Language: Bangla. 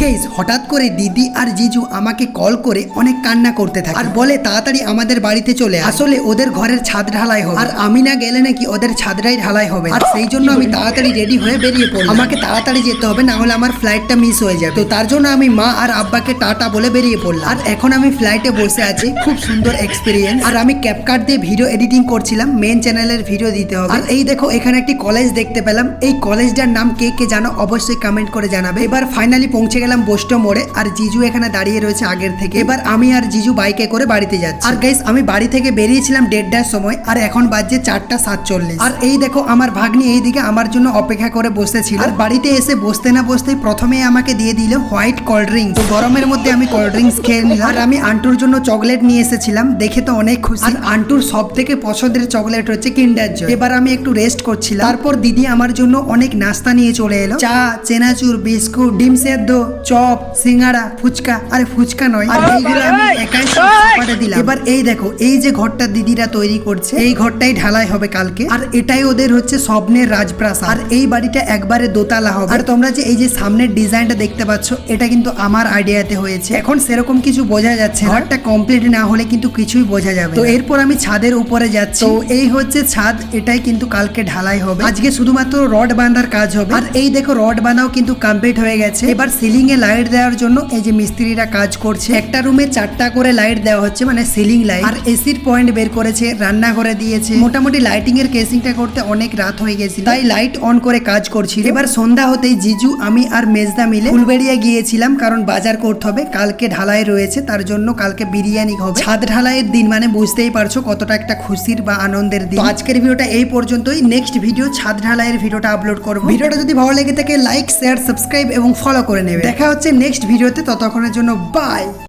গাইস হঠাৎ করে দিদি আর জিজু আমাকে কল করে অনেক কান্না করতে থাকে আর বলে তাড়াতাড়ি আমাদের বাড়িতে চলে আসলে ওদের ঘরের ছাদ ঢালাই হবে আর আমি না গেলে নাকি ওদের ছাদটাই ঢালাই হবে আর সেই জন্য আমি তাড়াতাড়ি রেডি হয়ে বেরিয়ে পড়লাম। আমাকে তাড়াতাড়ি যেতে হবে, না হলে আমার ফ্লাইটটা মিস হয়ে যাবে। তো তার জন্য আমি মা আর আব্বাকে টাটা বলে বেরিয়ে পড়লাম। আর এখন আমি ফ্লাইটে বসে আছি, খুব সুন্দর এক্সপিরিয়েন্স। আর আমি ক্যাপকাট দিয়ে ভিডিও এডিটিং করছিলাম, মেন চ্যানেলের ভিডিও দিতে হবে। আর এই দেখো এখানে একটি কলেজ দেখতে পেলাম, এই কলেজটার নাম কে কে জানো অবশ্যই কমেন্ট করে জানাবে। এবার ফাইনালি পৌঁছে গেলাম বোস্টো মোড়ে, আর জিজু এখানে দাঁড়িয়ে রয়েছে আগের থেকে। এবার আমি আর জিজু বাইকে করে বাড়িতে যাচ্ছি। আর গাইস আমি বাড়ি থেকে বেরিয়েছিলাম 1:30টার সময়, আর এখন বাজছে 4:47। আর এই দেখো আমার ভাগ্নি এইদিকে আমার জন্য অপেক্ষা করে বসেছিল। আর বাড়িতে এসে বসতে না বসতেই প্রথমেই আমাকে দিয়ে দিল হোয়াইট কোল্ড ড্রিঙ্কস। তো গরমের মধ্যে আমি কোল্ড ড্রিঙ্কস খেয়ে নিলাম। আর আমি আন্টুর জন্য চকলেট নিয়ে এসেছিলাম, দেখে তো অনেক খুশি। আর আন্টুর সব থেকে পছন্দের চকলেট হচ্ছে কিন্ডার জয়। এবার আমি একটু রেস্ট করছিলাম। তারপর দিদি আমার জন্য অনেক নাস্তা নিয়ে চলে এলো, চা, চেনাচুর, বিস্কুট, ডিম সেদ্ধ, চপ, সিঙ্গাড়া, ফুচকা। আরে ফুচকা নয়, আর এইগুলো আমি একাই সব সাপাটে দিলাম। এবার এই দেখো এই যে ঘরটা দিদিরা তৈরি করছে, এই ঘরটাই ঢালাই হবে কালকে। আর এটাই ওদের হচ্ছে স্বপ্নের রাজপ্রাসাদ। আর এই বাড়িটা একবারে দোতলা হবে। আর তোমরা যে এই যে সামনের ডিজাইনটা দেখতে পাচ্ছ, এটা কিন্তু আমার আইডিয়াতে হয়েছে। এখন সেরকম কিছু বোঝা যাচ্ছে, ঘরটা কমপ্লিট না হলে কিন্তু কিছুই বোঝা যাবে। তো এরপর আমি ছাদের উপরে যাচ্ছি। তো এই হচ্ছে ছাদ, এটাই কিন্তু কালকে ঢালাই হবে। আজকে শুধুমাত্র রড বাঁধার কাজ হবে। আর এই দেখো রড বাঁধাও কিন্তু কমপ্লিট হয়ে গেছে। এবার সিলিং এ লাইট দেওয়ার জন্য এই যে মিস্ত্রিরা কাজ করছে। একটা রুমে 4টা করে লাইট দেওয়া হচ্ছে, মানে সিলিং লাইট। আর এসির পয়েন্ট বের করেছে, রান্না করে দিয়েছে। মোটামুটি লাইটিং এর কেসিংটা করতে অনেক রাত হয়ে গেছিল, তাই লাইট অন করে কাজ করছিল। এবার সন্ধ্যা হতেই জিজু, আমি আর মেজদা মিলে ফুলবেড়িয়া গিয়েছিলাম, কারণ বাজার করতে হবে, কালকে ঢালাই রয়েছে, তার জন্য কালকে বিরিয়ানি হবে। ছাদ ঢালাইয়ের দিন মানে বুঝতেই পারছো কতটা একটা খুশির বা আনন্দের দিন। তো আজকের ভিডিওটা এই পর্যন্তই। নেক্সট ভিডিও ছাদ ঢালাইয়ের ভিডিওটা আপলোড করব। ভিডিওটা যদি ভালো লেগে থাকে লাইক, শেয়ার, সাবস্ক্রাইব এবং ফলো করে নেবে। দেখা হচ্ছে নেক্সট ভিডিওতে, ততক্ষণের জন্য বাই।